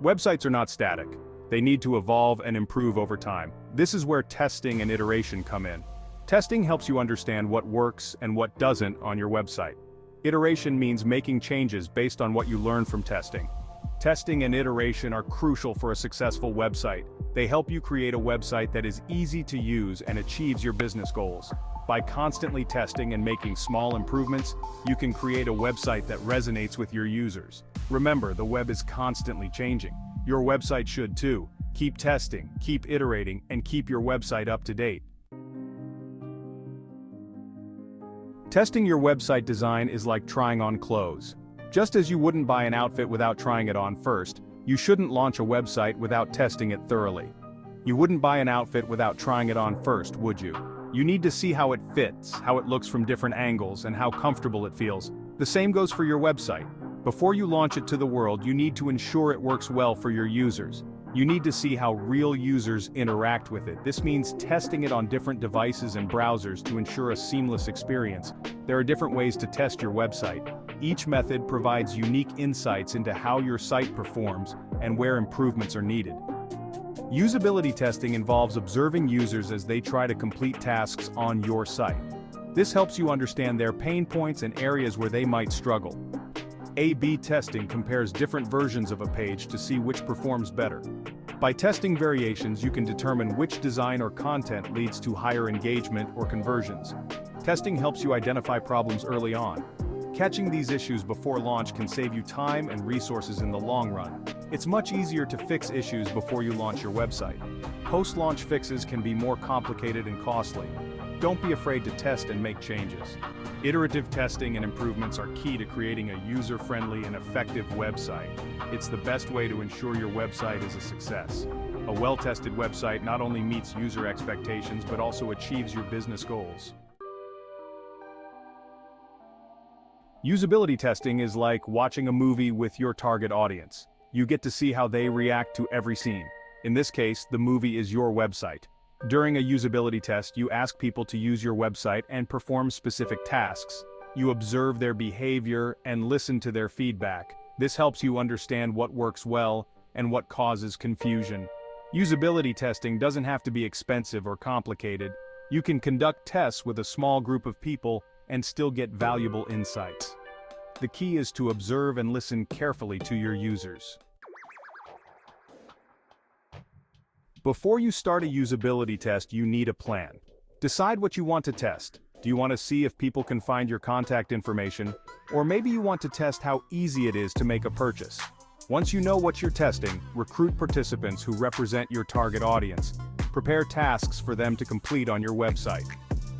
Websites are not static. They need to evolve and improve over time. This is where testing and iteration come in. Testing helps you understand what works and what doesn't on your website. Iteration means making changes based on what you learn from testing. Testing and iteration are crucial for a successful website. They help you create a website that is easy to use and achieves your business goals. By constantly testing and making small improvements, you can create a website that resonates with your users. Remember, the web is constantly changing. Your website should too. Keep testing, keep iterating, and keep your website up to date. Testing your website design is like trying on clothes. Just as you wouldn't buy an outfit without trying it on first, you shouldn't launch a website without testing it thoroughly. You wouldn't buy an outfit without trying it on first, would you? You need to see how it fits, how it looks from different angles, and how comfortable it feels. The same goes for your website. Before you launch it to the world, you need to ensure it works well for your users. You need to see how real users interact with it. This means testing it on different devices and browsers to ensure a seamless experience. There are different ways to test your website. Each method provides unique insights into how your site performs and where improvements are needed. Usability testing involves observing users as they try to complete tasks on your site. This helps you understand their pain points and areas where they might struggle. A/B testing compares different versions of a page to see which performs better. By testing variations, you can determine which design or content leads to higher engagement or conversions. Testing helps you identify problems early on. Catching these issues before launch can save you time and resources in the long run. It's much easier to fix issues before you launch your website. Post-launch fixes can be more complicated and costly. Don't be afraid to test and make changes. Iterative testing and improvements are key to creating a user-friendly and effective website. It's the best way to ensure your website is a success. A well-tested website not only meets user expectations but also achieves your business goals. Usability testing is like watching a movie with your target audience. You get to see how they react to every scene. In this case, the movie is your website. During a usability test, you ask people to use your website and perform specific tasks. You observe their behavior and listen to their feedback. This helps you understand what works well and what causes confusion. Usability testing doesn't have to be expensive or complicated. You can conduct tests with a small group of people and still get valuable insights. The key is to observe and listen carefully to your users. Before you start a usability test, you need a plan. Decide what you want to test. Do you want to see if people can find your contact information? Or maybe you want to test how easy it is to make a purchase. Once you know what you're testing, recruit participants who represent your target audience. Prepare tasks for them to complete on your website.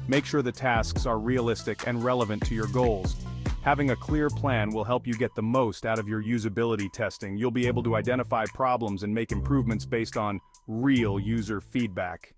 Make sure the tasks are realistic and relevant to your goals. Having a clear plan will help you get the most out of your usability testing. You'll be able to identify problems and make improvements based on real user feedback.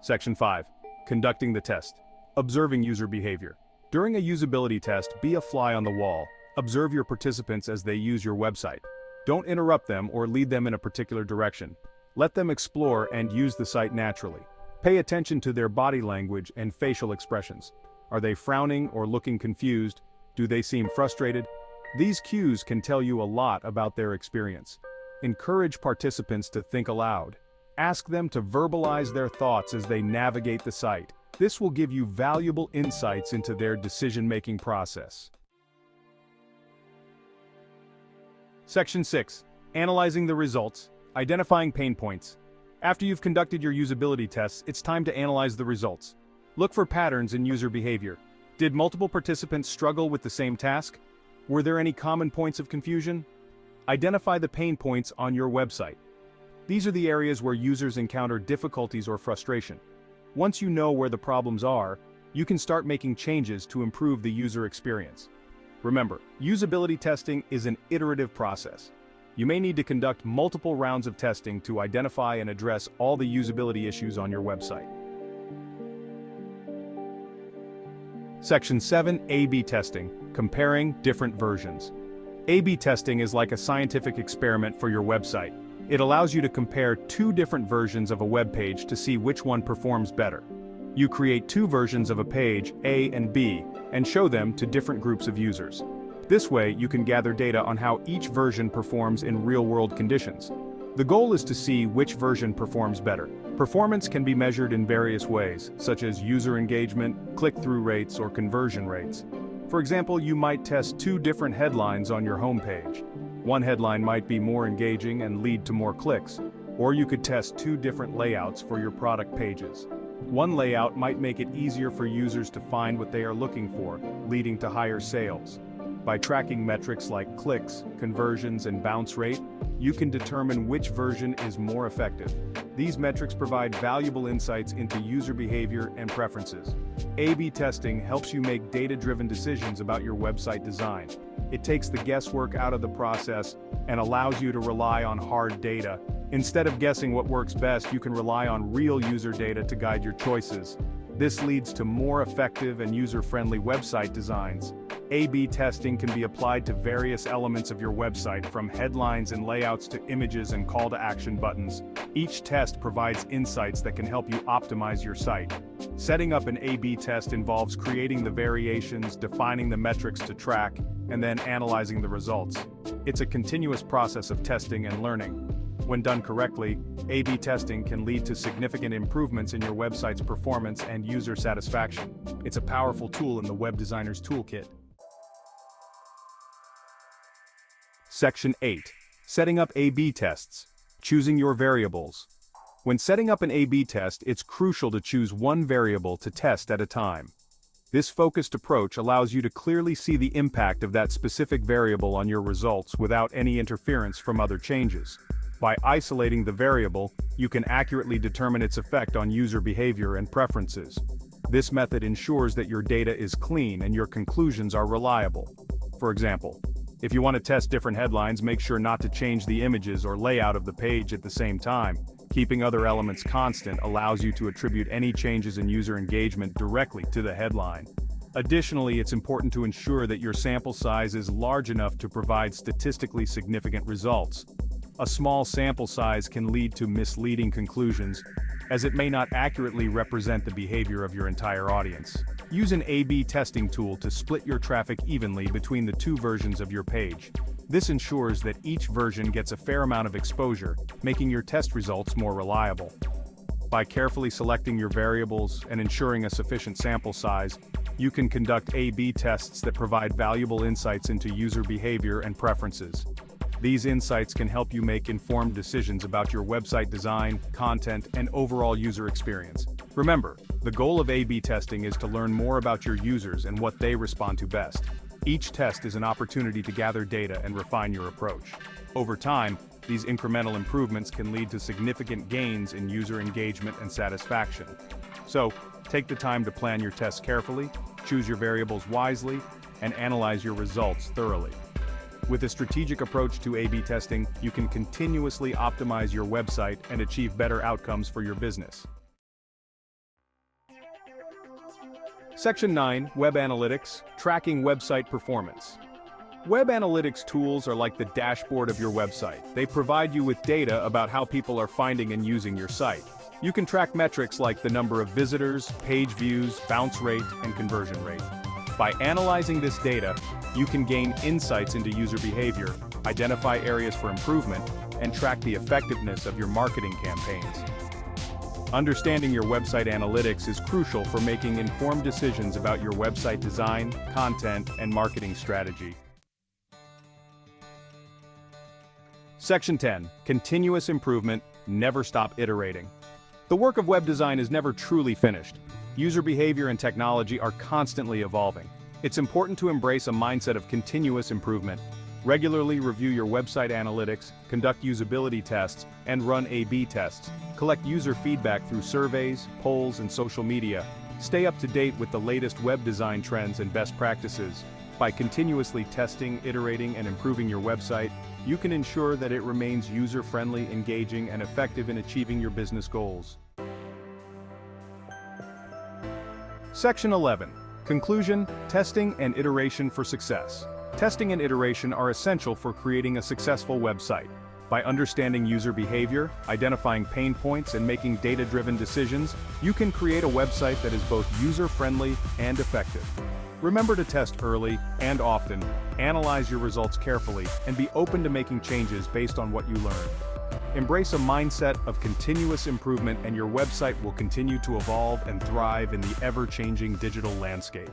Section 5. Conducting the test. Observing user behavior. During a usability test, be a fly on the wall. Observe your participants as they use your website. Don't interrupt them or lead them in a particular direction. Let them explore and use the site naturally. Pay attention to their body language and facial expressions. Are they frowning or looking confused? Do they seem frustrated? These cues can tell you a lot about their experience. Encourage participants to think aloud. Ask them to verbalize their thoughts as they navigate the site. This will give you valuable insights into their decision-making process. Section 6. Analyzing the results. Identifying pain points. After you've conducted your usability tests, it's time to analyze the results. Look for patterns in user behavior. Did multiple participants struggle with the same task? Were there any common points of confusion? Identify the pain points on your website. These are the areas where users encounter difficulties or frustration. Once you know where the problems are, you can start making changes to improve the user experience. Remember, usability testing is an iterative process. You may need to conduct multiple rounds of testing to identify and address all the usability issues on your website. Section 7. A/B testing. Comparing different versions. A/B testing is like a scientific experiment for your website. It allows you to compare two different versions of a web page to see which one performs better. You create two versions of a page, A and B, and show them to different groups of users. This way, you can gather data on how each version performs in real-world conditions. The goal is to see which version performs better. Performance can be measured in various ways, such as user engagement, click-through rates, or conversion rates. For example, you might test two different headlines on your homepage. One headline might be more engaging and lead to more clicks, or you could test two different layouts for your product pages. One layout might make it easier for users to find what they are looking for, leading to higher sales. By tracking metrics like clicks, conversions, and bounce rate, you can determine which version is more effective. These metrics provide valuable insights into user behavior and preferences. A/B testing helps you make data-driven decisions about your website design. It takes the guesswork out of the process and allows you to rely on hard data. Instead of guessing what works best, you can rely on real user data to guide your choices. This leads to more effective and user-friendly website designs. A/B testing can be applied to various elements of your website, from headlines and layouts to images and call-to-action buttons. Each test provides insights that can help you optimize your site. Setting up an A/B test involves creating the variations, defining the metrics to track, and then analyzing the results. It's a continuous process of testing and learning. When done correctly, A/B testing can lead to significant improvements in your website's performance and user satisfaction. It's a powerful tool in the web designer's toolkit. Section 8. Setting up A/B tests. Choosing your variables. When setting up an A/B test, it's crucial to choose one variable to test at a time. This focused approach allows you to clearly see the impact of that specific variable on your results without any interference from other changes. By isolating the variable, you can accurately determine its effect on user behavior and preferences. This method ensures that your data is clean and your conclusions are reliable. For example, if you want to test different headlines, make sure not to change the images or layout of the page at the same time. Keeping other elements constant allows you to attribute any changes in user engagement directly to the headline. Additionally, it's important to ensure that your sample size is large enough to provide statistically significant results. A small sample size can lead to misleading conclusions, as it may not accurately represent the behavior of your entire audience. Use an A/B testing tool to split your traffic evenly between the two versions of your page. This ensures that each version gets a fair amount of exposure, making your test results more reliable. By carefully selecting your variables and ensuring a sufficient sample size, you can conduct A/B tests that provide valuable insights into user behavior and preferences. These insights can help you make informed decisions about your website design, content, and overall user experience. Remember, the goal of A/B testing is to learn more about your users and what they respond to best. Each test is an opportunity to gather data and refine your approach. Over time, these incremental improvements can lead to significant gains in user engagement and satisfaction. So, take the time to plan your tests carefully, choose your variables wisely, and analyze your results thoroughly. With a strategic approach to A/B testing, you can continuously optimize your website and achieve better outcomes for your business. Section 9. Web Analytics. Tracking website performance. Web analytics tools are like the dashboard of your website. They provide you with data about how people are finding and using your site. You can track metrics like the number of visitors, page views, bounce rate, and conversion rate. By analyzing this data, you can gain insights into user behavior, identify areas for improvement, and track the effectiveness of your marketing campaigns. Understanding your website analytics is crucial for making informed decisions about your website design, content, and marketing strategy. Section 10. Continuous improvement. Never stop iterating. The work of web design is never truly finished. User behavior and technology are constantly evolving. It's important to embrace a mindset of continuous improvement. Regularly review your website analytics, conduct usability tests, and run A/B tests. Collect user feedback through surveys, polls, and social media. Stay up to date with the latest web design trends and best practices. By continuously testing, iterating, and improving your website, you can ensure that it remains user-friendly, engaging, and effective in achieving your business goals. Section 11. Conclusion, testing, and iteration for success. Testing and iteration are essential for creating a successful website. By understanding user behavior, identifying pain points, and making data-driven decisions, you can create a website that is both user-friendly and effective. Remember to test early and often, analyze your results carefully, and be open to making changes based on what you learn. Embrace a mindset of continuous improvement, and your website will continue to evolve and thrive in the ever-changing digital landscape.